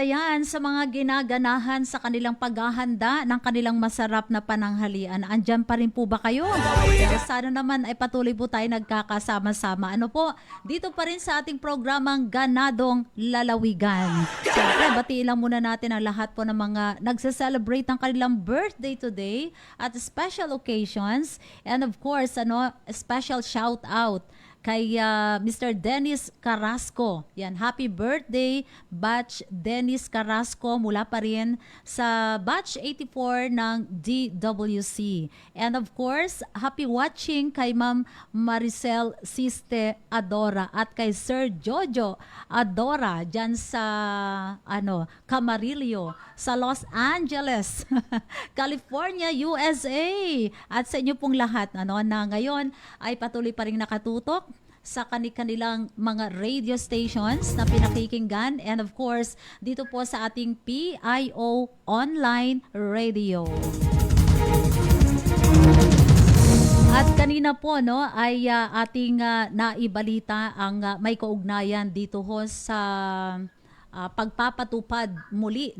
isa yan sa mga ginaganahan sa kanilang paghahanda ng kanilang masarap na pananghalian. Andyan pa rin po ba kayo? Sana naman ay patuloy po tayo nagkakasama-sama. Ano po, dito pa rin sa ating programang Ganadong Lalawigan. Siyempre, batiin lang muna natin ang lahat po ng mga nagse-celebrate ng kanilang birthday today at special occasions. And of course, a special shout out kay Mr. Dennis Carrasco. Yan, happy birthday, Batch Dennis Carrasco mula pa rin sa Batch 84 ng DWC. And of course, happy watching kay Ma'am Maricel Siste Adora at kay Sir Jojo Adora dyan sa Camarillo sa Los Angeles, California, USA. At sa inyo pong lahat na ngayon ay patuloy pa rin nakatutok sa kanilang mga radio stations na pinakikinggan and of course dito po sa ating PIO Online Radio. At kanina po ay ating naibalita ang may kaugnayan dito ho sa pagpapatupad muli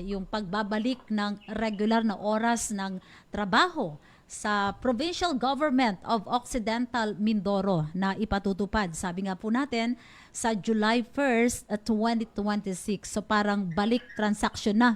yung pagbabalik ng regular na oras ng trabaho sa Provincial Government of Occidental Mindoro na ipatutupad. Sabi nga po natin, sa July 1st, 2026. So parang balik transaction na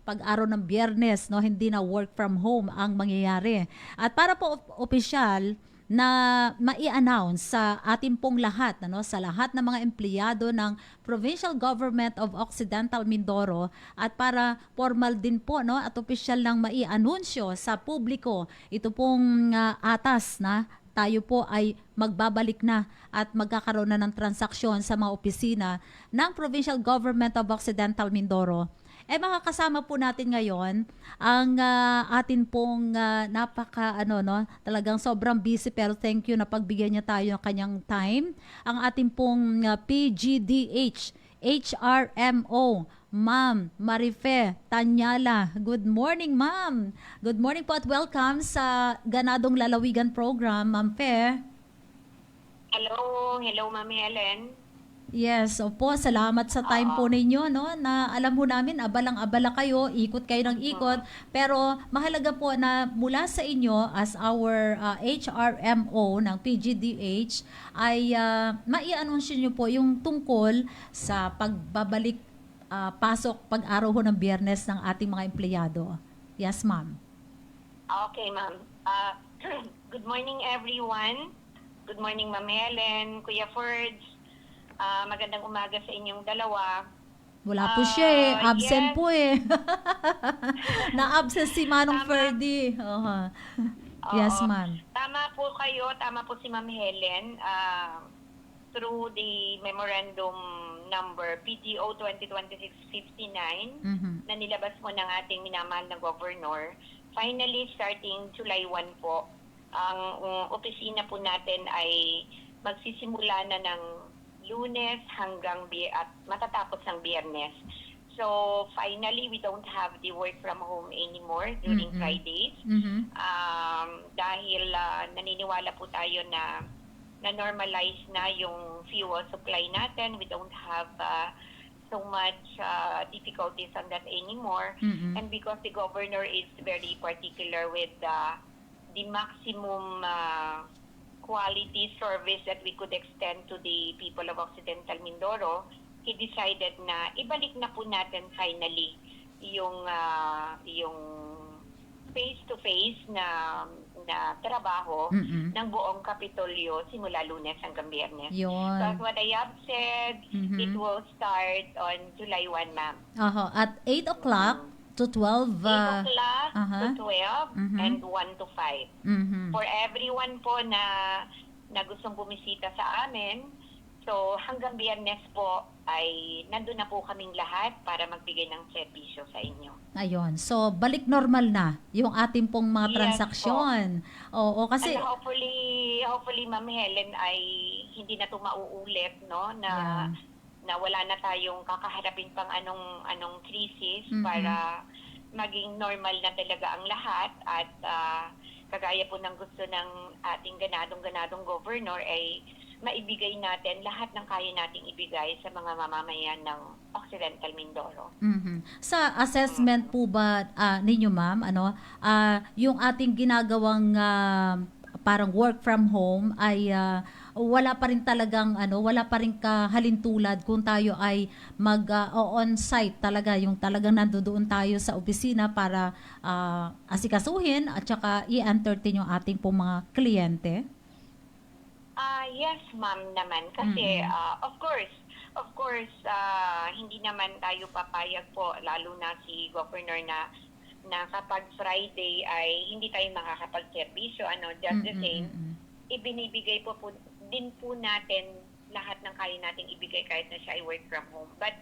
pag-araw ng Biyernes, hindi na work from home ang mangyayari. At para po opisyal na mai-announce sa ating pong lahat, sa lahat ng mga empleyado ng Provincial Government of Occidental Mindoro at para formal din po at opisyal lang mai-anunsyo sa publiko ito pong atas na tayo po ay magbabalik na at magkakaroon na ng transaksyon sa mga opisina ng Provincial Government of Occidental Mindoro. Makakasama po natin ngayon ang atin pong talagang sobrang busy pero thank you na pagbigyan niya tayo ng kanyang time. Ang ating pong PGDH HRMO, Ma'am Marife Tanyala. Good morning, Ma'am. Good morning po at welcome sa Ganadong Lalawigan program, Ma'am Fe. Hello, Ma'am Helen. Yes, opo, salamat sa time po ninyo, na alam mo namin, abalang-abala kayo, ikot kayo ng ikot, pero mahalaga po na mula sa inyo as our HRMO ng PGDH ay mai-anunsyo nyo po yung tungkol sa pagbabalik pasok pag-araw ho ng Biyernes ng ating mga empleyado. Yes, ma'am. Okay, ma'am. Good morning, everyone. Good morning, Ma'am Helen, Kuya Fords. Magandang umaga sa inyong dalawa. Wala po siya absent yes. po Na-absent si Manong Ferdy. Yes, ma'am. Tama po kayo, tama po si Ma'am Helen. Through the memorandum number PTO 2026-59 na nilabas po ng ating minamahal na governor, finally starting July 1 po, ang opisina po natin ay magsisimula na ng Lunes hanggang at matatapos ng Biyernes. So finally, we don't have the work from home anymore during Fridays. Dahil naniniwala po tayo na normalize na yung fuel supply natin. We don't have so much difficulties on that anymore. And because the governor is very particular with the maximum quality service that we could extend to the people of Occidental Mindoro, he decided na ibalik na po natin finally yung face-to-face na trabaho ng buong Kapitolyo simula Lunes hanggang Biyernes. Yun. So as what I have said, it will start on July 1, ma'am. At 8 o'clock to 12. 8 o'clock to 12 and 1 to 5. For everyone po na gustong bumisita sa amin, so hanggang Biyernes po ay nandun na po kaming lahat para magbigay ng serbisyo sa inyo. Ayun. So, balik normal na yung ating pong mga transaksyon. Oo, kasi... And hopefully, Ma'am Helen, ay hindi na ito mauulit, na wala na tayong kakaharapin pang anong krisis para maging normal na talaga ang lahat at kagaya po ng gusto ng ating ganadong governor ay maibigay natin lahat ng kaya nating ibigay sa mga mamamayan ng Occidental Mindoro. Sa assessment po ba ninyo, ma'am, yung ating ginagawang parang work from home ay wala pa rin talagang wala pa rin kahalintulad kung tayo ay mag on-site talaga, yung talagang nandoon tayo sa opisina para asikasuhin at saka i-entertain yung ating pong mga kliyente? Yes, ma'am naman. Kasi, of course, hindi naman tayo papayag po, lalo na si Governor na kapag Friday ay hindi tayo makakapag-serbisyo, just the same, ibinibigay po din po natin lahat ng kaya nating ibigay kahit na siya ay work from home. But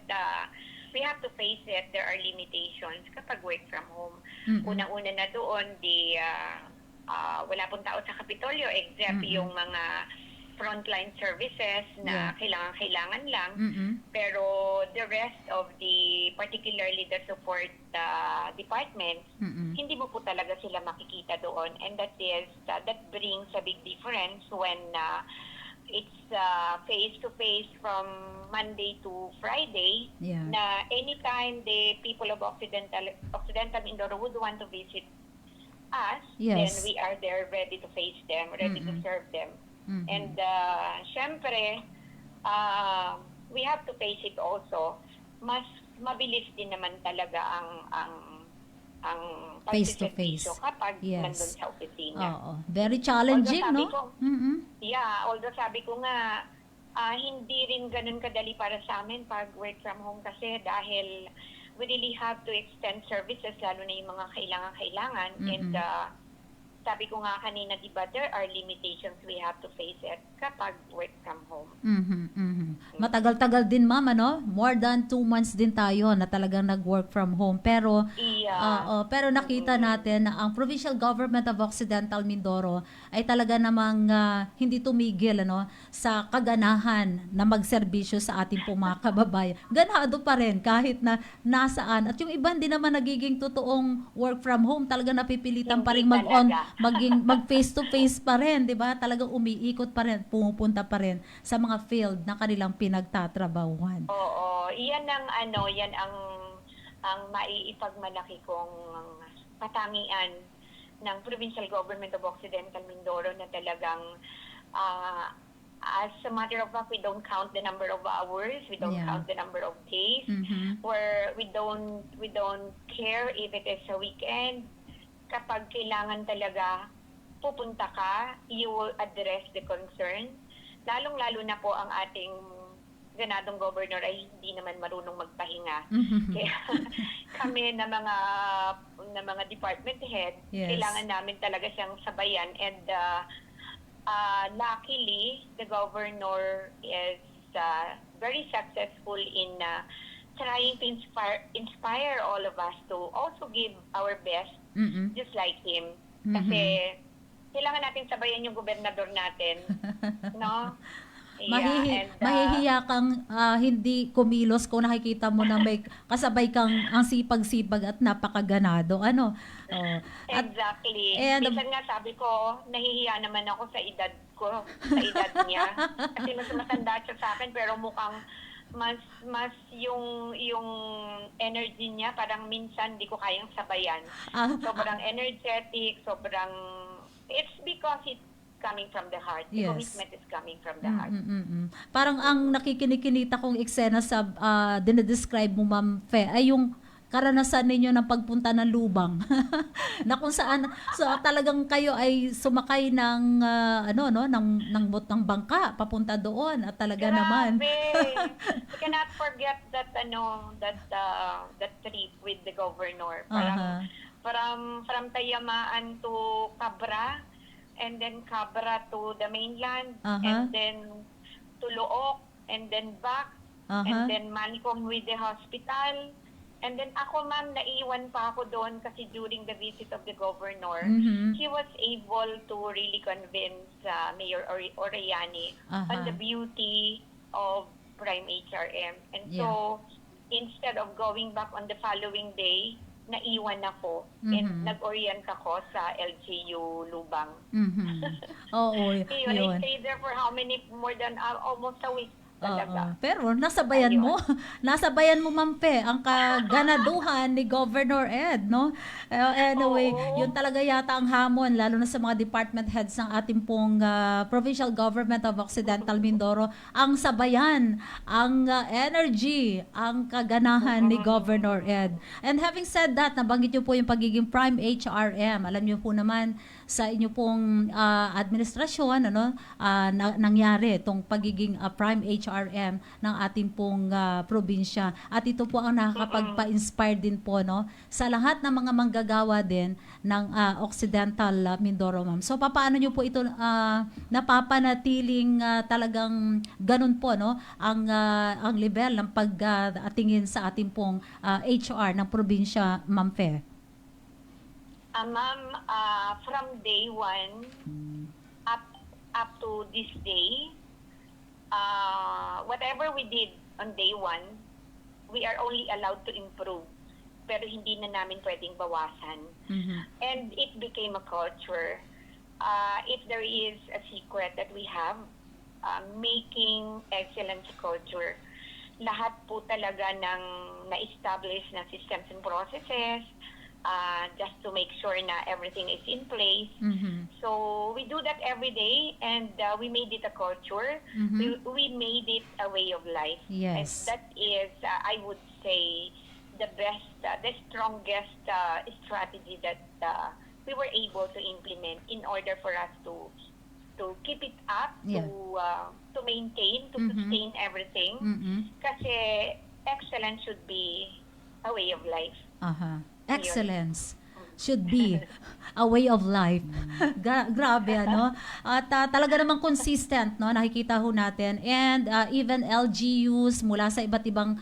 we have to face it, there are limitations kapag work from home. Unang-una na doon, wala pong tao sa Kapitolyo except yung mga frontline services na kailangan lang. Pero the rest of the, particularly the support departments, hindi mo po talaga sila makikita doon. And that brings a big difference when it's face-to-face from Monday to Friday, na anytime the people of Occidental Mindoro would want to visit us, then we are there ready to face them, ready to serve them. And syempre, we have to face it also. Mas mabilis din naman talaga ang face-to-face kapag nandun sa opisina. Very challenging, no? Although sabi ko nga, hindi rin ganun kadali para sa amin pag work from home kasi dahil we really have to extend services, lalo na yung mga kailangan. And sabi ko nga kanina, diba, there are limitations, we have to face it kapag work from home. Matagal-tagal din, ma'am, more than 2 months din tayo na talagang nag-work from home. Pero pero nakita natin na ang Provincial Government of Occidental Mindoro ay talaga namang hindi tumigil sa kaganahan na magserbisyo sa ating pong mga kababayan. Ganado pa rin kahit na nasaan. At yung iba hindi naman nagiging totoong work from home, talaga napipilitan pa rin mag face to face pa rin, 'di ba? Talagang umiikot pa rin, pumupunta pa rin sa mga field na kanilang pinagtatrabahuhan. Oo, yan ang maiipagmalaki kong katangian ng Provincial Government of Occidental Mindoro na talagang as a matter of fact, we don't count the number of hours, we don't count the number of days, where we don't care if it is a weekend. Kapag kailangan talaga pupunta ka, you will address the concern. Lalong-lalo na po ang ating ganadong governor ay hindi naman marunong magpahinga. Kaya kami na mga department head, kailangan namin talaga siyang sabayan. And luckily, the governor is very successful in trying to inspire all of us to also give our best, just like him. Kasi kailangan natin sabayan yung gobernador natin, no? Mahihiya kang hindi kumilos kung nakikita mo na may kasabay kang ang sipag-sipag at napakaganado. Exactly. Minsan nga sabi ko, nahihiya naman ako sa edad niya. Kasi mas matanda siya sa akin, pero mukhang mas yung energy niya parang minsan di ko kayang sabayan. Sobrang energetic, it's because it's coming from the heart. The commitment is coming from the heart. Parang ang nakikinikinita kong eksena sa dinedescribe mo, Ma'am Fe, ay yung karanasan ninyo ng pagpunta ng lubang na kung saan talagang kayo ay sumakay ng ng bangka papunta doon at talaga naman. I cannot forget that trip with the governor. Parang from Tayamaan to Cabra, and then Cabra to the mainland, and then to Luok, and then back, and then Manicom with the hospital. And then ako, ma'am, naiwan pa ako doon kasi during the visit of the governor, he was able to really convince Mayor Orellani on the beauty of Prime HRM. And so, instead of going back on the following day, naiwan ako and nag-orient ako sa LGU Lubang. Oo, Yun, I yun. stayed there for how many, more than almost a week talaga. Pero nasabayan mo, nasabayan mo Mampe ang kaganaduhan ni Governor Ed, no? Anyway, Oo. yun talaga yata ang hamon lalo na sa mga department heads ng ating pong Provincial Government of Occidental Mindoro, ang sabayan, ang energy, ang kaganahan ni Governor Ed. And having said that, nabanggit niyo po yung pagiging prime HRM. Alam niyo po naman sa inyo pong administrasyon, nangyari itong pagiging prime HRM ng ating pong probinsya. At ito po ang nakakapagpa-inspire din po, no, sa lahat ng mga manggagawa din ng Occidental Mindoro, ma'am. So paano niyo po ito napapanatiling talagang ganun po, no, ang level ng pagtingin sa ating pong HR ng probinsya, Ma'am Fe? Ma'am, from day one up to this day, whatever we did on day one, we are only allowed to improve. Pero hindi na namin pwedeng bawasan. And it became a culture. If there is a secret that we have, making excellence culture, lahat po talaga ng na-establish na systems and processes, just to make sure na everything is in place. So we do that every day, and we made it a culture. We made it a way of life. Yes. And that is, I would say, the best, the strongest strategy that we were able to implement in order for us to keep it up, to maintain, to sustain everything. Kasi excellence should be a way of life. Excellence should be a way of life. Grabe, ano? At talaga namang consistent, no? Nakikita ho natin. And even LGUs mula sa iba't ibang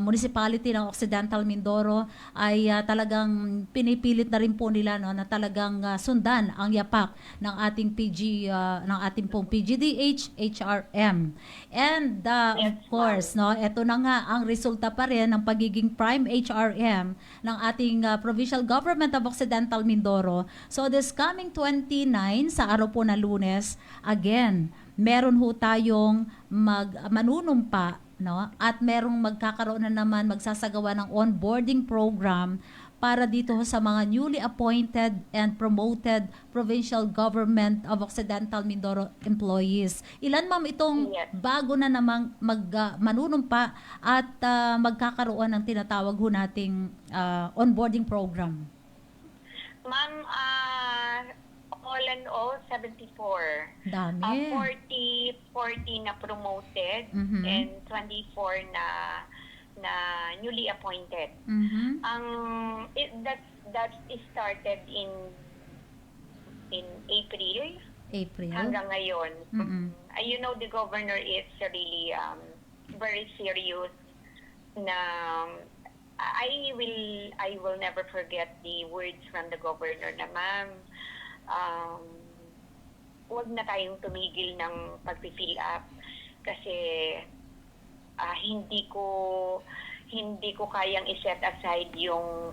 municipality ng Occidental Mindoro ay talagang pinipilit na rin po nila, no, na talagang sundan ang yapak ng ating ng ating pong PGDH HRM. And of course, no, ito na nga ang resulta pa rin ng pagiging prime HRM ng ating Provincial Government of Occidental Mindoro. So this coming 29 sa araw po na Lunes, again, meron ho tayong manunumpa, no? At merong magkakaroon na naman, magsasagawa ng onboarding program para dito sa mga newly appointed and promoted Provincial Government of Occidental Mindoro employees. Ilan, ma'am, itong bago na namang manunumpa at magkakaroon ng tinatawag ho nating onboarding program? Ma'am, all in all, 74. Dami. 40 na promoted and 24 na newly appointed. That started in April. Hanggang ngayon. You know, the governor is really very serious na I will never forget the words from the governor na, ma'am, wag na tayong tumigil ng pag-fill up kasi hindi ko kayang i-set aside yung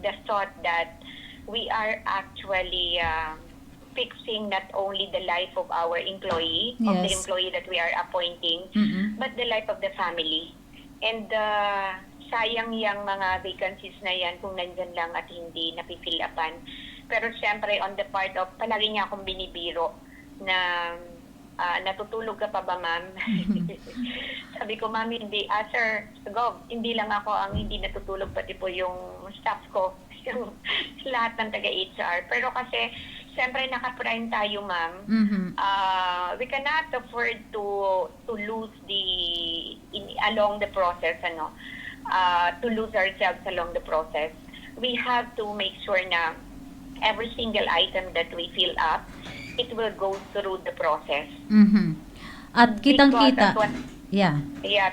the thought that we are actually fixing not only the life of our employee, of the employee that we are appointing, but the life of the family. And sayang yung mga vacancies na yan kung nandyan lang at hindi napifill upan. Pero syempre, on the part of, palagi niya akong binibiro na natutulog ka pa ba, ma'am? Sabi ko, ma'am, hindi. Sir, Gov, hindi lang ako ang hindi natutulog, pati po yung staff ko, yung lahat ng taga-HR. Pero kasi, syempre, naka-prime tayo, ma'am. We cannot afford to lose along the process, to lose ourselves along the process. We have to make sure na every single item that we fill up, it will go through the process. At kitang-kita.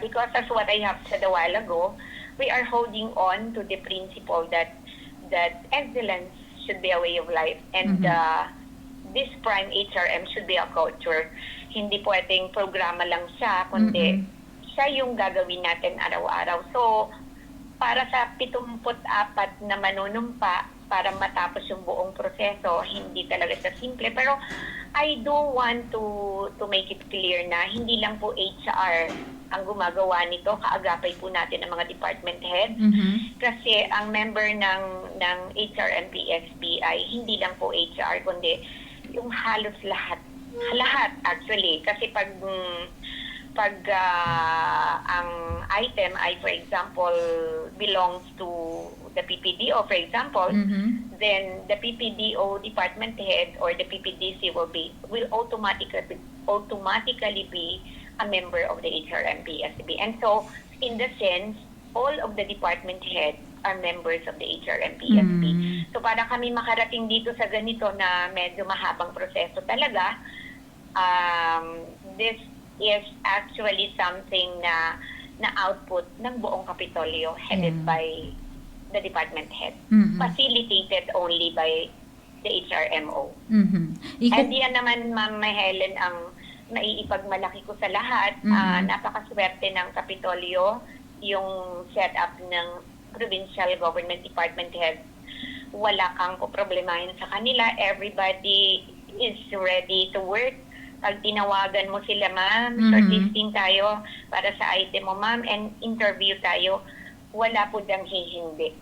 Because as what I have said a while ago, we are holding on to the principle that excellence should be a way of life, and this prime HRM should be a culture. Hindi pwedeng programa lang siya, kundi siya yung gagawin natin araw-araw. So, para sa 74 na manunumpa para matapos yung buong proseso, hindi talaga siya simple. Pero I do want to make it clear na hindi lang po HR ang gumagawa nito, kaagapay po natin ang mga department head. Kasi ang member ng HRMP SB ay hindi lang po HR, kundi yung halos lahat. Lahat actually. Kasi pag ang item ay, for example, belongs to the PPDO, for example, then the PPDO department head or the PPDC will automatically be a member of the HRMP SB. And so, in the sense, all of the department heads are members of the HRMP SB. So, para kami makarating dito sa ganito na medyo mahabang proseso talaga, this is actually something na output ng buong Kapitolyo headed by the department head, facilitated only by the HRMO. And yan naman, Ma'am Helen, ang naiipagmalaki ko sa lahat. Napakaswerte ng Kapitolyo, yung setup ng provincial government department head. Wala kang poproblemahin sa kanila. Everybody is ready to work. Pag tinawagan mo sila, ma'am, shortlisting tayo para sa item mo, ma'am, and interview tayo, wala po dang hihindi.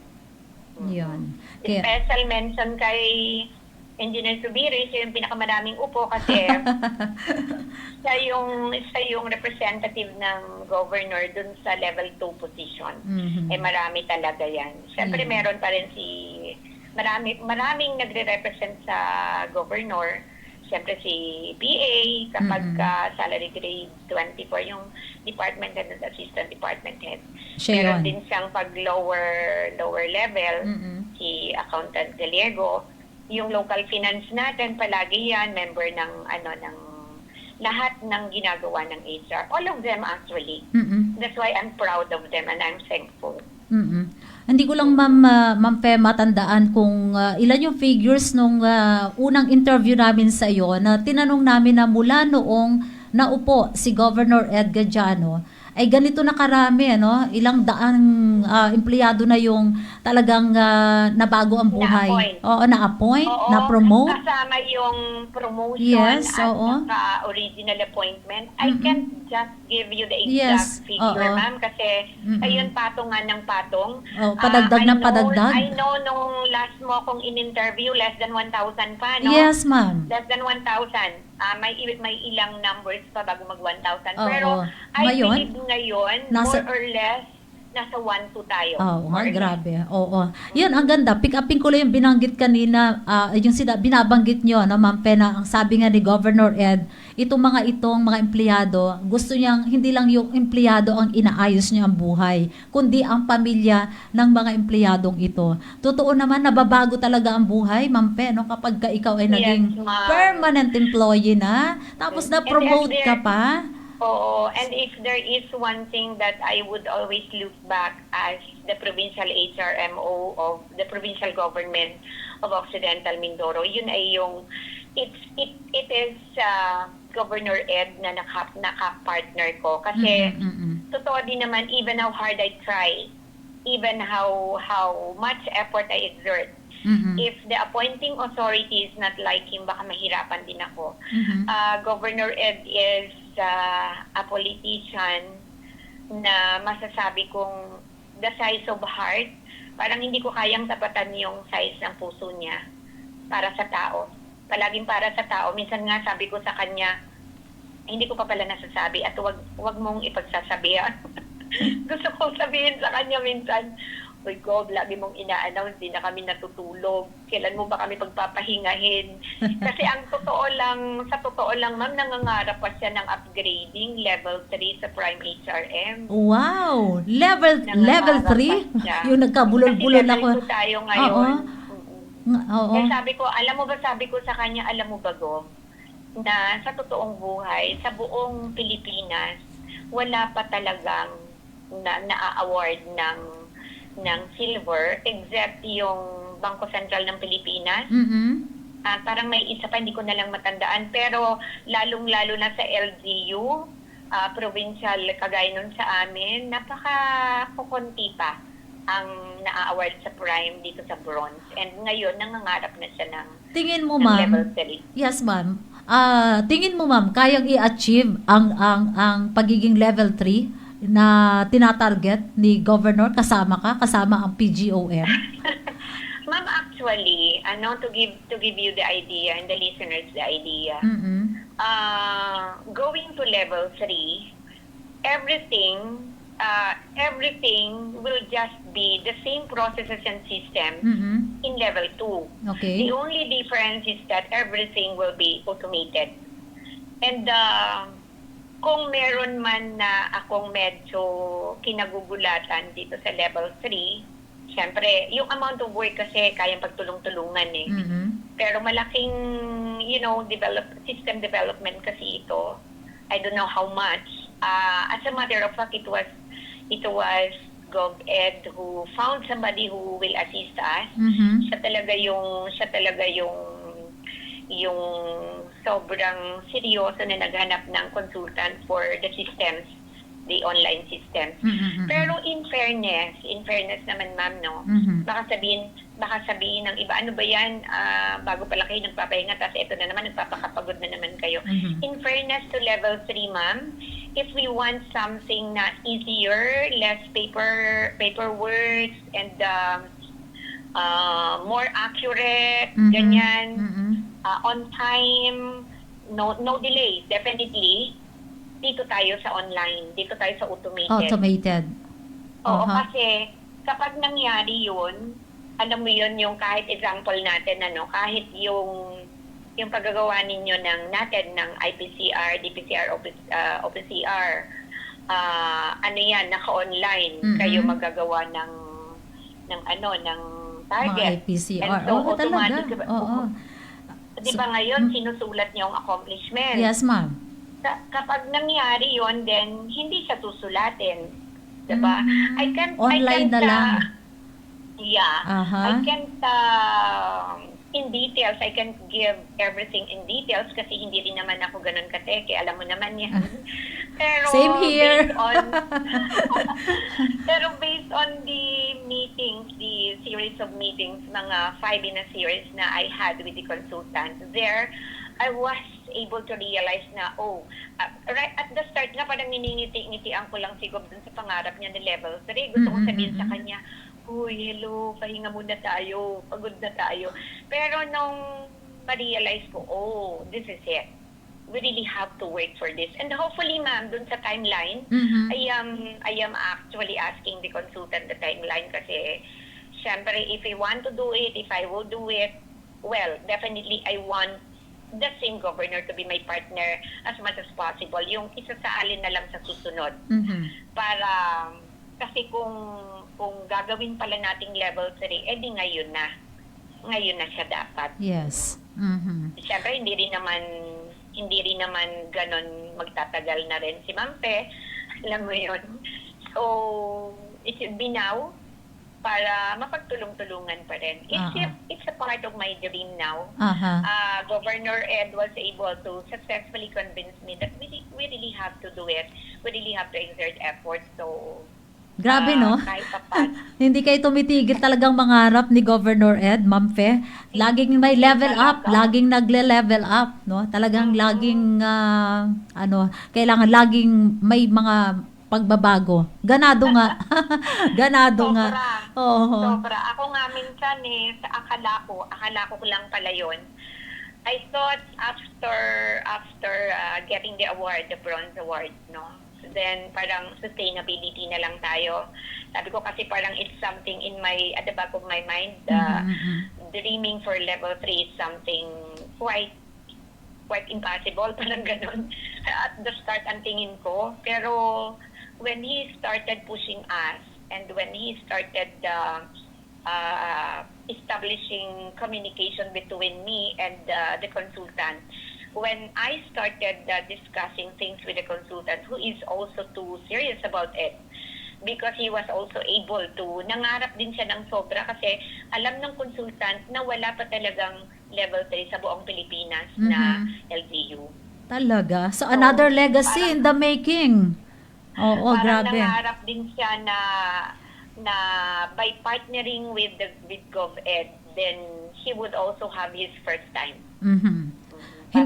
Yun. Special mention kay Engineer Subiri, siya yung pinakamaraming upo kasi siya yung representative ng governor dun sa level 2 position. Eh marami talaga yan. Siyempre meron pa rin maraming nagre-represent sa governor. Siyempre si PA, kapag salary grade 24, yung department head at assistant department head. Meron din siyang pag lower level, si Accountant Gallego. Yung local finance natin, palagi yan, member ng lahat ng ginagawa ng HR. All of them actually. That's why I'm proud of them and I'm thankful. Hindi ko lang, Ma'am Fe, matandaan kung ilan yung figures nung unang interview namin sa iyo na tinanong namin na mula noong naupo si Governor Ed Gadiano, ay ganito na karami, ano? Ilang daang empleyado na yung talagang nabago ang buhay. Na-appoint. Oo, na-appoint, na-promote. Kasama yung promotion Yes, at oo. saka original appointment. I can't just give you the exact figure, ma'am, kasi ayun, patungan ng patong. Padagdag ng padagdag. I know nung last mo kong in-interview, less than 1,000 pa, no? Yes, ma'am. Less than 1,000. May ilang numbers pa bago mag 1,000. Oo. Pero I believe ngayon, nasa, more or less, nasa 1,2 tayo. Grabe. Oo. Yun, ang ganda. Pick-upin ko lang yung binanggit kanina, yung binabanggit nyo, no, Ma'am Pena, ang sabi nga ni Governor Ed, itong mga empleyado, gusto niyang, hindi lang yung empleyado ang inaayos niya ang buhay, kundi ang pamilya ng mga empleyadong ito. Totoo naman, nababago talaga ang buhay, Ma'am Pena, no, kapag ikaw ay naging permanent employee na, tapos na-promote ka pa. Oo, and if there is one thing that I would always look back as the provincial HRMO of the provincial government of Occidental Mindoro, yun ay yung it is Governor Ed na naka-partner ko kasi totoo din naman, even how hard I try, even how much effort I exert, if the appointing authority is not like him, baka mahirapan din ako. Governor Ed is a politician na masasabi kong the size of heart, parang hindi ko kayang tapatan yung size ng puso niya para sa tao. Palaging para sa tao. Minsan nga sabi ko sa kanya, hindi ko pa pala nasasabi at wag mong ipagsasabihan. Gusto kong sabihin sa kanya minsan, "Uy, Gob, lagi mong ina-announce, di na kami natutulog. Kailan mo ba kami pagpapahingahin?" Kasi sa totoo lang, ma'am, nangangarap pa siya ng upgrading level 3 sa Prime HRM. Wow! Level 3? Yung nagkabulol-bulol ako. Kasi level 2 tayo ngayon. Oo. Kaya sabi ko sa kanya, alam mo ba, Go, na sa totoong buhay, sa buong Pilipinas, wala pa talagang na-award ng silver except yung Bangko Sentral ng Pilipinas. Parang may isa pa, hindi ko na lang matandaan, pero lalong-lalo na sa LGU, provincial kagaya nun sa amin, napaka-kukunti pa ang na-award sa prime dito sa bronze. And ngayon, nangangarap na siya Tingin mo, ng level ma'am, 3. yes, ma'am. Tingin mo, ma'am, kayang i-achieve ang pagiging level 3 na tinatarget ni Governor, kasama ang PGOM? Ma'am, actually, to give you the idea and the listeners the idea, Mm-mm. going to level 3, everything will just be the same processes and systems Mm-mm. in level 2. Okay. The only difference is that everything will be automated. And kung meron man na akong medyo kinagugulatan dito sa level 3, syempre, yung amount of work kasi kayang pagtulong-tulungan eh. Mm-mm. Pero malaking, system development kasi ito. I don't know how much. As a matter of fact, it was GovEd who found somebody who will assist us. Mm-hmm. Siya talaga yung sobrang seryoso na naghanap ng consultant for the systems, the online systems. Mm-hmm. Pero in fairness naman, ma'am, no? Mm-hmm. Baka sabihin ng iba, ano ba yan, bago pala kayo nagpapahinga, tapos ito na naman, nagpapakapagod na naman kayo. Mm-hmm. In fairness to level 3, ma'am, if we want something na easier, less paperwork, and more accurate, Mm-hmm. ganyan, Mm-hmm. on time, no delay, definitely, dito tayo sa online, dito tayo sa Automated. Oo, Uh-huh. kasi kapag nangyari yun, alam mo yun, yung kahit example natin, kahit yung paggagawa ninyo natin ng IPCR, DPCR, OPCR, naka-online, Mhm. kayo magagawa ng target. Mga IPCR. And so, Oo, talaga. automatic, Oo. Di ba ngayon, sinusulat niyo ang accomplishment? Yes, ma'am. Kapag nangyari yon, then hindi siya susulatin. Diba? Online na lang. Yeah. Aha. I can't, in details, I can't give everything in details kasi hindi rin naman ako ganun kateke. Alam mo naman yan. Pero Same here. Pero based on the meetings, the series of meetings, mga 5 in a series na I had with the consultant, there, I was able to realize na, right at the start nga, parang niningiti-ngitian ko lang si Gob dun sa pangarap niya ni level 3. Gusto kong sabihin sa kanya, uy, hello, pahinga muna tayo, pagod na tayo. Pero nung ma-realize ko, this is it. We really have to wait for this. And hopefully, ma'am, dun sa timeline, Mhm. I am actually asking the consultant the timeline kasi, syempre, if I want to do it, if I will do it, well, definitely I want the same governor to be my partner as much as possible. Yung isasaalin na lang sa susunod. Mhm. Para, kasi kung gagawin pala nating level 3, edi ngayon na siya dapat. Yes. Mhm. Siyempre, hindi rin naman ganon magtatagal na rin si Ma'am Pe. Alam mo yun. So, it should be now para mapagtulong-tulungan pa rin. It's a part of my dream now. Aha. Governor Ed was able to successfully convince me that we really have to do it. We really have to exert effort. So, Grabe, no? kahit papan. Hindi kayo tumitigil talagang mangarap ni Governor Ed, Ma'am Fe. Laging may level up, laging nagle-level up, no? Talagang laging, kailangan laging may mga pagbabago. Ganado nga. Ganado nga. Oo. Sobra. Ako nga minsan akala ko lang pala yun. I thought after getting the award, the bronze award, no? Then parang sustainability na lang tayo. Sabi ko kasi parang it's something at the back of my mind. Dreaming for level 3 is something quite impossible, parang ganun. At the start, ang tingin ko. Pero when he started pushing us and when he started establishing communication between me and the consultant, when I started discussing things with the consultant, who is also too serious about it, because he was also able to, nangarap din siya ng sobra kasi alam ng consultant na wala pa talagang level 3 sa buong Pilipinas na LGU. Talaga? So another legacy in the making. Oo, Parang grabe. nangarap din siya na na by partnering with GovEd, then he would also have his first time. Mhm. Parang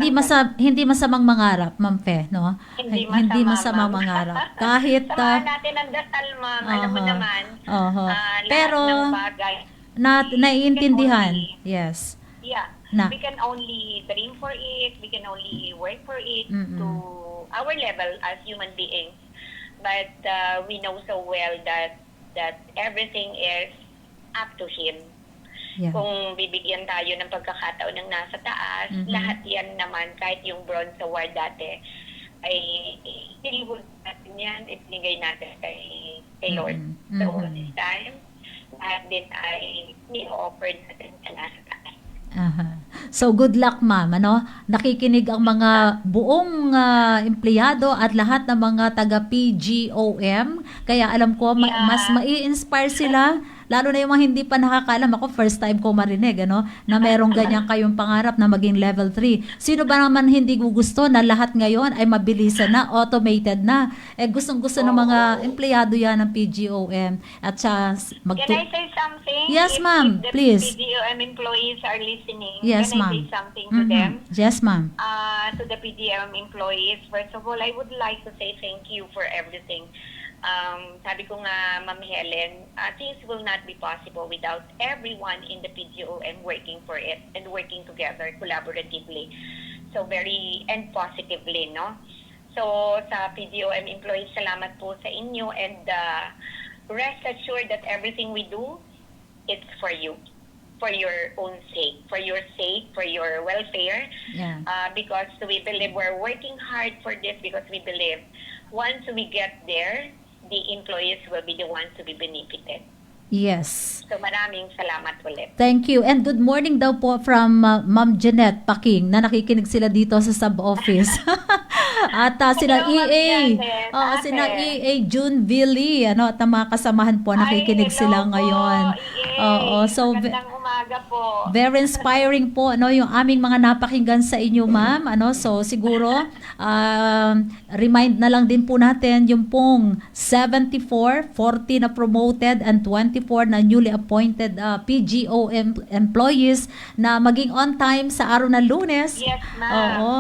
Hindi masamang mangarap, Ma'am Fe, no? Hindi Hindi masamang ma'am. mangarap. Kahit Samahan natin ang dasal, ma'am. Alam mo aha. naman, Aha. lahat Pero ng bagay, we can naiintindihan. only, Yes. yeah, Na. we can only dream for it, we can only work for it to Mm-mm. our level as human beings. But we know so well that everything is up to him. Yeah. Kung bibigyan tayo ng pagkakataon ng nasa taas, Mhm. lahat yan naman, kahit yung bronze award dati, ay nilihod natin yan, ibigay natin kay Lord. Mhm. So, Mhm. this time, lahat din ay ni-offer natin sa nasa taas. Aha. So good luck, ma'am. Ano? Nakikinig ang mga buong empleyado at lahat ng mga taga PGOM. Kaya alam ko mas Yeah. mai-inspire sila. Lalo na yung mga hindi pa nakakaalam. Ako first time ko marinig, ano, na merong ganyan kayong pangarap na maging level 3. Sino ba naman hindi gusto na lahat ngayon ay mabilisan na, automated na? Gustong-gusto ng mga empleyado yan ng PGOM. At siya Can I say something? Yes, If ma'am. the Please. PDOM employees are listening, Yes, can I ma'am. say something to them? Yes, ma'am. To the PDM employees, first of all, I would like to say thank you for everything. Sabi ko nga, Ma'am Helen, things will not be possible without everyone in the PGOM working for it and working together collaboratively. So and positively, no? So sa PGOM employees, salamat po sa inyo, and rest assured that everything we do, it's for you. For your own sake, for your welfare, Yeah. because we believe we're working hard for this, because we believe once we get there, the employees will be the ones to be benefited. Yes. So maraming salamat ulit. Thank you. And good morning daw po from Ma'am Jeanette Paking na nakikinig sila dito sa sub-office. At sila Hello, Ma'am EA, Janet. sila Ate. EA June Villi, ano, at ang mga kasamahan po nakikinig Ay, sila hello ngayon. po, EA. Oo, so Magandang umaga po. very inspiring po, ano, yung aming mga napakinggan sa inyo, ma'am. Ano, so siguro remind na lang din po natin yung pong 74, 40 na promoted and 24 na newly appointed PGO employees na maging on time sa araw ng Lunes. Yes, ma'am. Oo.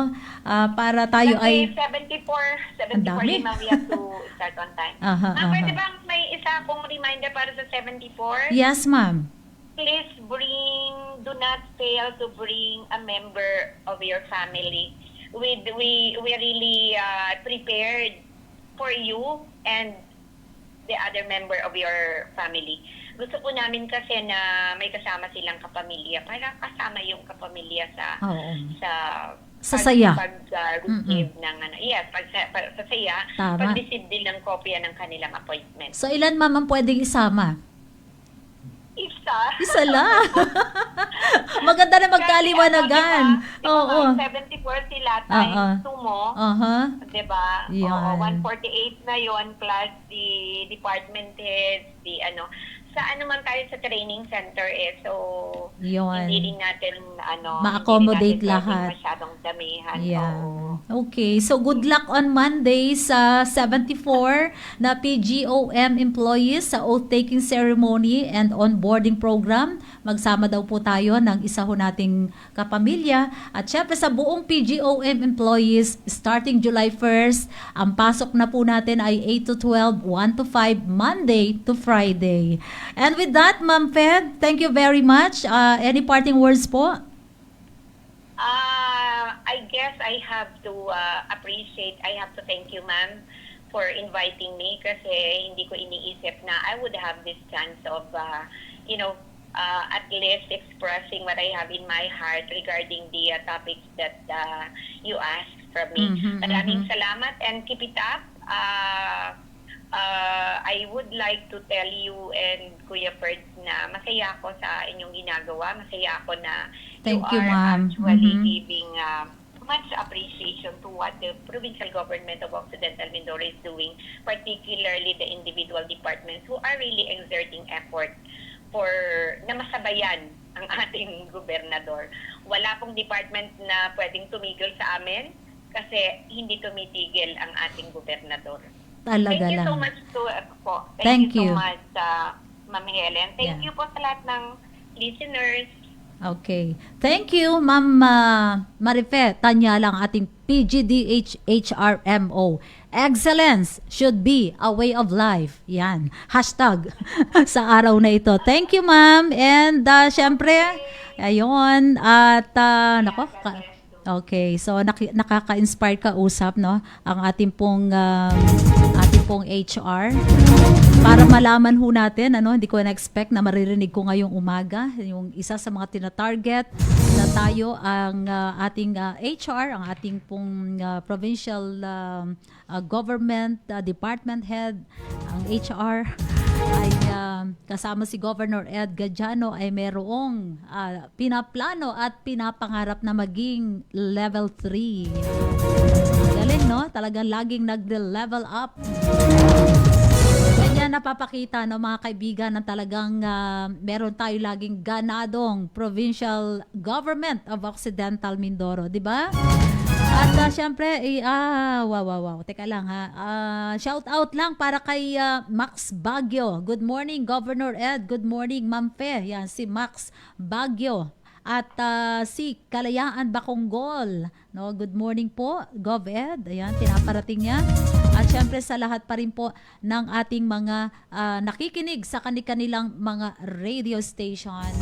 Para tayo Kasi ay 74 Ang dami. ma'am, we have to start on time. Aha, Ma'am, pwede aha. bang may isa akong reminder para sa 74? Yes, ma'am. Please do not fail to bring a member of your family. We really prepared for you and the other member of your family. Gusto po namin kasi na may kasama silang kapamilya, para kasama yung kapamilya Oo. sa Sa saya. receive ng sa saya, Tama. pag-receive din ng kopya ng kanilang appointment. So ilan, ma'am, ang pwedeng isama? Isa lang. Maganda na magkaliwanagan. Oo. 74 sila times 2 mo. Aha. Diba? Yan. Oo, 148 na yon plus the department heads, the sa man tayo sa training center so Yun. hindi rin natin Ma-accommodate hindi rin natin lahat. pwedeng masyadong damihan. Yeah. Oo. Okay. So, good luck on Monday sa 74 na PGOM employees sa oath-taking ceremony and onboarding program. Magsama daw po tayo ng isa ho nating kapamilya. At syempre sa buong PGOM employees, starting July 1st, ang pasok na po natin ay 8 to 12, 1 to 5, Monday to Friday. And with that, Ma'am Fed, thank you very much. Any parting words po? I guess I have to thank you, ma'am, for inviting me, kasi hindi ko iniisip na I would have this chance of, at least expressing what I have in my heart regarding the topics that you asked from me. Maraming salamat and keep it up. I would like to tell you and Kuya Ferd na masaya ako sa inyong ginagawa. Masaya ako na Thank you you, are ma'am. actually giving much appreciation to what the provincial government of Occidental Mindoro is doing, particularly the individual departments who are really exerting effort na masabayan ang ating gobernador. Wala pong department na pwedeng tumigil sa amin kasi hindi tumitigil ang ating gobernador. Talaga Thank you lang. so much po. Thank you you. so much, Ma'am Helen. Thank Yeah. you po sa lahat ng listeners. Okay. Thank you, Ma'am Marife. Tanya lang ating PGDH HRMO. Excellence should be a way of life. Yan. Hashtag sa araw na ito. Thank you, Ma'am. And syempre, ayun. At nako, okay. So nakaka-inspire ka usap, no? Ang ating pong HR. Para malaman ho natin, hindi ko na-expect na maririnig ko ngayong umaga, yung isa sa mga tina-target na tayo ang ating HR, ang ating pong provincial government department head, ang HR ay kasama si Governor Ed Gadiano ay merong pinaplano at pinapangarap na maging level 3. Galing, no? Talagang laging nag-level up. Ganyan napapakita, no, mga kaibigan, na talagang meron tayo laging ganadong provincial government of Occidental Mindoro, di ba? At syempre, wow. Teka lang ha. Shout out lang para kay Max Baguio. Good morning, Governor Ed. Good morning, Ma'am Fe. Yan, si Max Baguio. At si Kalayaan Baconggol. No, good morning po, Gov Ed. Ayan, pinaparating niya. At syempre sa lahat pa rin po ng ating mga nakikinig sa kanilang mga radio stations.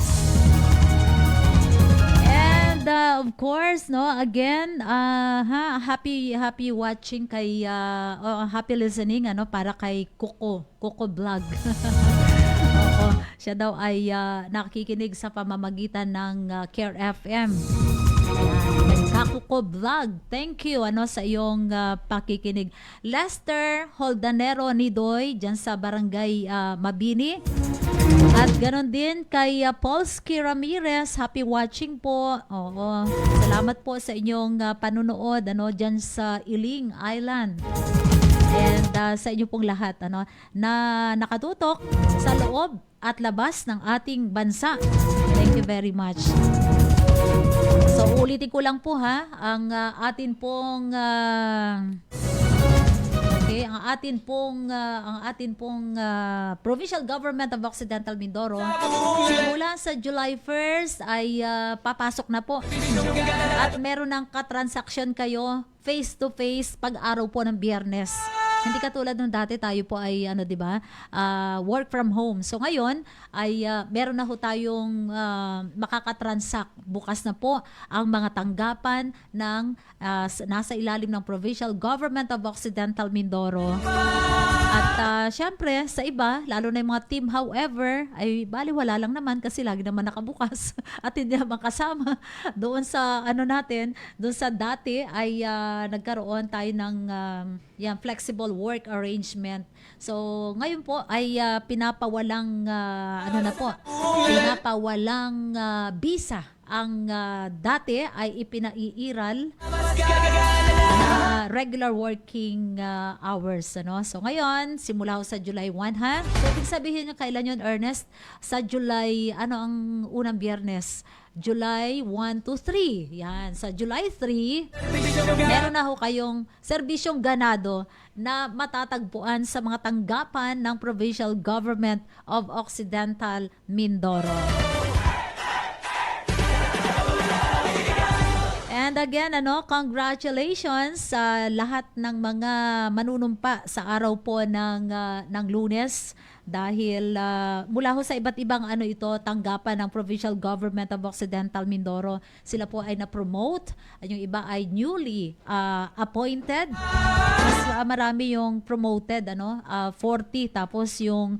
And of course, no, again, happy watching kay happy listening para kay Coco Vlog. Oo, siya daw ay nakikinig sa pamamagitan ng Care FM. Ayan, Kakuko Vlog. Thank you sa iyong pakikinig. Lester Holdanero Nidoy dyan sa Barangay Mabini. At ganon din kay Polsky Ramirez. Happy watching po. Oo. Salamat po sa inyong panunood dyan sa Iling Island. And sa inyo pong lahat na nakatutok sa loob at labas ng ating bansa. Thank you very much. So ulitin ko lang po ang atin pong Provincial Government of Occidental Mindoro mula sa July 1st ay papasok na po. At meron ng katransaksyon kayo face to face pag araw po ng Biyernes. Hindi katulad nung dati tayo po ay di ba? Work from home. So ngayon ay meron na ho tayong makakatransact. Bukas na po ang mga tanggapan ng nasa ilalim ng Provincial Government of Occidental Mindoro. At syempre sa iba, lalo na yung mga team however, ay baliwala lang naman kasi lagi naman nakabukas at hindi naman kasama doon sa doon sa dati ay nagkaroon tayo ng flexible work arrangement. So ngayon po ay pinapawalang visa. Ang dati ay ipinaiiral na regular working hours. So ngayon, simula ho sa July 1 So ibig sabihin nyo kailan yun, Ernest? Sa July, ang unang Biyernes? July 1 to 3. Yan. Sa July 3, meron na ho kayong serbisyong ganado na matatagpuan sa mga tanggapan ng Provincial Government of Occidental Mindoro. And again, congratulations sa lahat ng mga manunumpa sa araw po ng Lunes dahil mula ho sa iba't ibang tanggapan ng Provincial Government of Occidental Mindoro, sila po ay na-promote, yung iba ay newly appointed. Mas marami yung promoted 40, tapos yung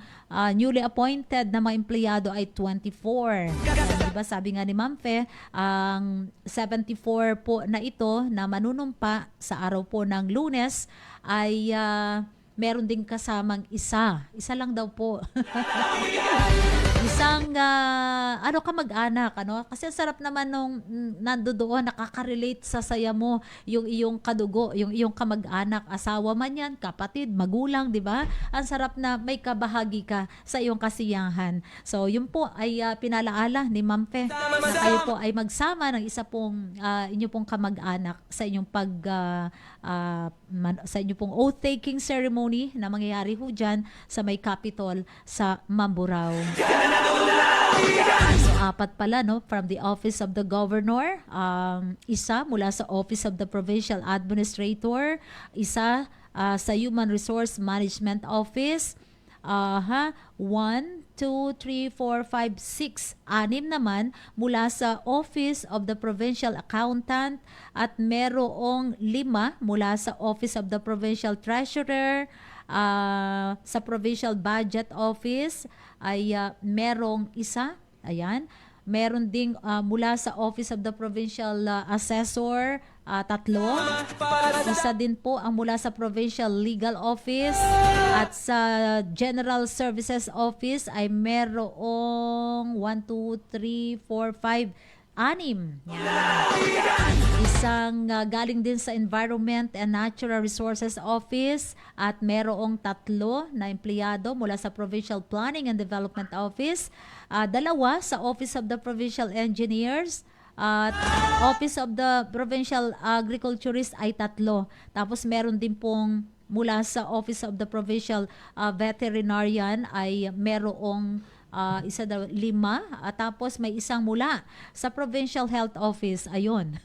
newly appointed na mga empleyado ay 24. Diba sabi nga ni Ma'am Fe, ang 74 po na ito na manunumpa sa araw po ng Lunes ay meron ding kasamang isa lang daw po. Isang ano kamag-anak, ano? Kasi ang sarap naman nung nandoon, nakaka-relate sa saya mo yung iyong kadugo, yung iyong kamag-anak, asawa man yan, kapatid, magulang, di ba? Ang sarap na may kabahagi ka sa iyong kasiyahan. So, yun po ay pinalaala ni Ma'am Fe na kayo po ay magsama ng isa pong inyo pong kamag-anak sa inyong sa inyong pong oath-taking ceremony na mangyayari ho dyan sa may Capitol sa Mamburao. So, 4 pala, no? From the Office of the Governor, isa mula sa Office of the Provincial Administrator, isa sa Human Resource Management Office, 1, 2, 3, 4, 5, 6. 6 naman mula sa Office of the Provincial Accountant at merong 5 mula sa Office of the Provincial Treasurer. Sa Provincial Budget Office ay merong isa. Ayan. Meron ding mula sa Office of the Provincial Assessor, 3. Isa din po ang mula sa Provincial Legal Office at sa General Services Office ay merong 1, 2, 3, 4, 5, 6. Yan. Isang galing din sa Environment and Natural Resources Office at merong 3 na empleyado mula sa Provincial Planning and Development Office, 2 sa Office of the Provincial Engineers, at Office of the Provincial Agriculturist ay 3. Tapos meron din pong mula sa Office of the Provincial Veterinarian ay merong 5, at tapos may isang mula sa Provincial Health Office. Ayun.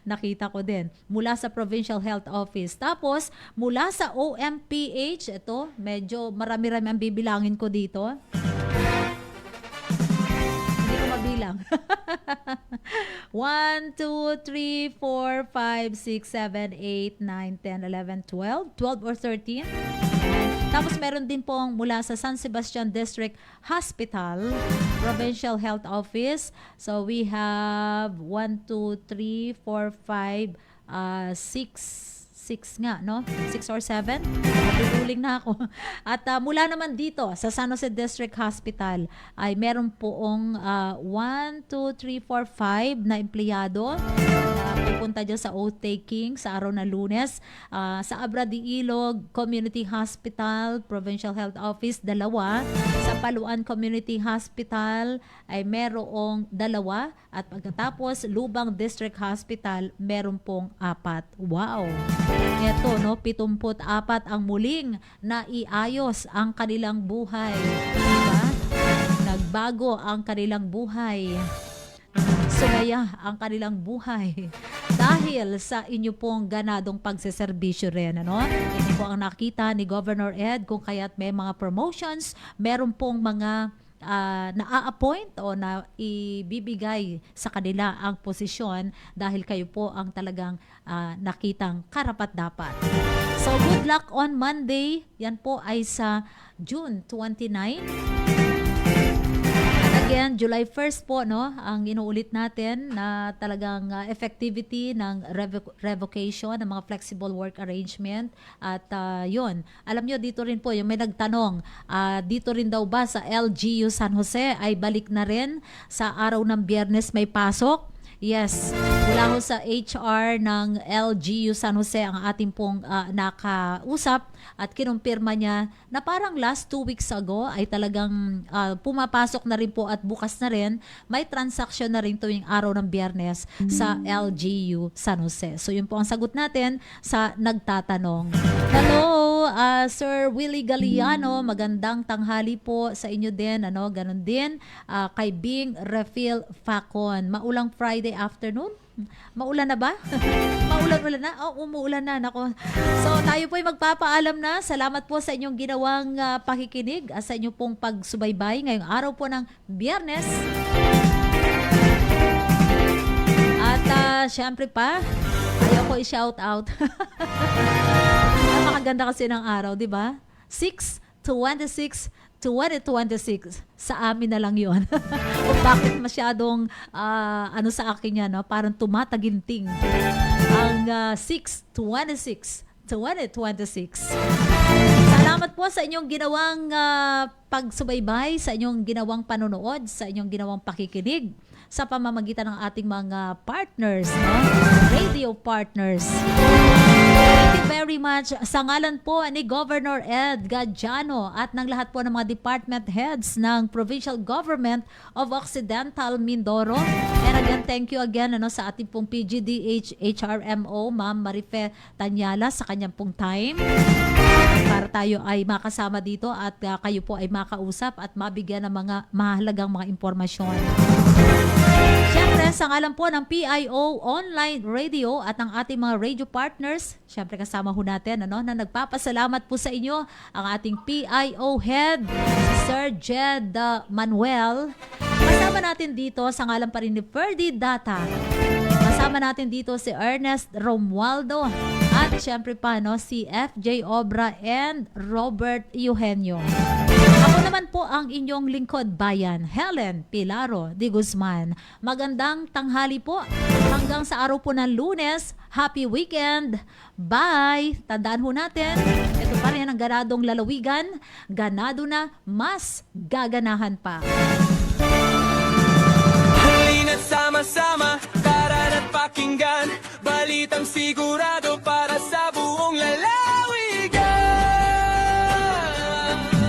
Nakita ko din. Mula sa Provincial Health Office. Tapos, mula sa OMPH, ito, medyo marami-rami ang bibilangin ko dito. Hindi ko mabilang. 1, 2, 3, 4, 5, 6, 7, 8, 9, 10, 11, 12. 12 or 13. Tapos meron din pong mula sa San Sebastian District Hospital, Provincial Health Office. So we have 1, 2, 3, 4, 5, 6 nga, no? 6 or 7. Napiduling na ako. At mula naman dito sa San Jose District Hospital ay meron poong 1, 2, 3, 4, 5 na empleyado na pupunta dyan sa oath-taking sa araw na Lunes. Sa Abra de Ilog Community Hospital, Provincial Health Office, 2. Sa Paluan Community Hospital ay merong 2. At pagkatapos, Lubang District Hospital, meron pong 4. Wow! Ito, no, 74 ang muling naiayos ang kanilang buhay. Diba? Nagbago ang kanilang buhay. Sumaya ang kanilang buhay dahil sa inyo pong ganadong pagseserbisyo rin. Ano? Ito po ang nakita ni Governor Ed kung kaya't may mga promotions, meron pong mga na-appoint o na ibibigay sa kanila ang posisyon dahil kayo po ang talagang nakitang karapat-dapat. So, good luck on Monday. Yan po ay sa June 29. Again, July 1st po, no, ang inuulit natin na talagang effectivity ng revocation ng mga flexible work arrangement. At yun, alam nyo, dito rin po, yung may nagtanong, dito rin daw ba sa LGU San Jose ay balik na rin sa araw ng Biyernes may pasok? Yes, mula ho sa HR ng LGU San Jose ang ating pong nakausap at kinumpirma niya na parang last 2 weeks ago ay talagang pumapasok na rin po at bukas na rin, may transaction na rin tuwing araw ng Biyernes sa LGU San Jose. So yun po ang sagot natin sa nagtatanong. Hello, Sir Willie Galiano, magandang tanghali po sa inyo din. Ano, ganun din kay Bing Refill Facon. Maulang Friday afternoon. Maulan na ba? Maulan na? Oh, umuulan na. Nako. So, tayo po ay magpapaalam na. Salamat po sa inyong ginawang pakikinig at sa inyong pong pagsubaybay ngayong araw po ng Biyernes. At syempre pa, ayaw ko i-shout out. Napakaganda kasi ng araw, di ba? 6/26 2026. Sa amin na lang yon. Kung bakit masyadong ano sa akin yan, no? Parang tumataginting ang 6/26 2026. Salamat salamat po sa inyong ginawang pagsubaybay, sa inyong ginawang panonood, sa inyong ginawang pakikinig sa pamamagitan ng ating mga partners, no? Radio partners. Thank you very much. Sa ngalan po ni Governor Ed Gadiano at ng lahat po ng mga department heads ng Provincial Government of Occidental Mindoro. And again, thank you again sa ating pong PGDH HRMO, Ma'am Marife Tanyala, sa kanyang pong time para tayo ay makasama dito at kayo po ay makausap at mabigyan ng mga mahalagang mga impormasyon. Siyempre, sa ngalan po ng PIO Online Radio at ng ating mga radio partners, siyempre kasama ho natin na nagpapasalamat po sa inyo ang ating PIO Head, si Sir Jed Manuel. Kasama natin dito sa ngalan pa rin ni Ferdy Data. Kasama natin dito si Ernest Romualdo at siyempre pa si FJ Obra and Robert Eugenio. Ako naman po ang inyong lingkod bayan, Helen Pilaro de Guzman. Magandang tanghali po hanggang sa araw po ng Lunes. Happy weekend! Bye! Tandaan ho natin, ito pa rin ang ganadong lalawigan, ganado na, mas gaganahan pa. Halina't sama-sama, tara na't pakinggan, balitang sigurado para sa buong lalawigan.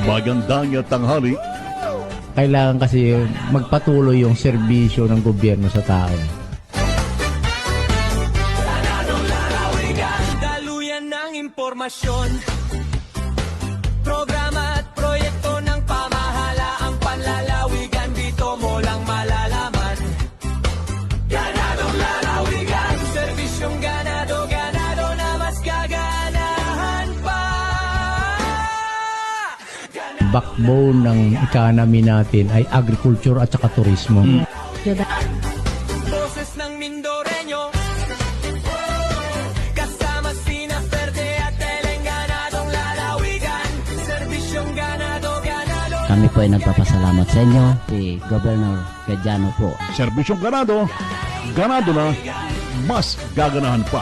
Magandang tanghali. Kailangan kasi magpatuloy yung serbisyo ng gobyerno sa tao. Daluyan ng impormasyon, programa at proyekto ng pamahalaang panlalawigan, dito mo lang malalaman. Ganadong lalawigan, serbisyong ganado, ganado na mas gaganahan pa. Backbone ng economy natin ay agriculture at saka turismo. Boses ng Mindoreño, kasama sina Verde at Eleng, ganadong lalawigan, serbisyong ganado, ganado. Kami po ay nagpapasalamat sa inyo, si Governor Gadiano po. Serbisyong ganado, ganado na, mas gaganahan pa.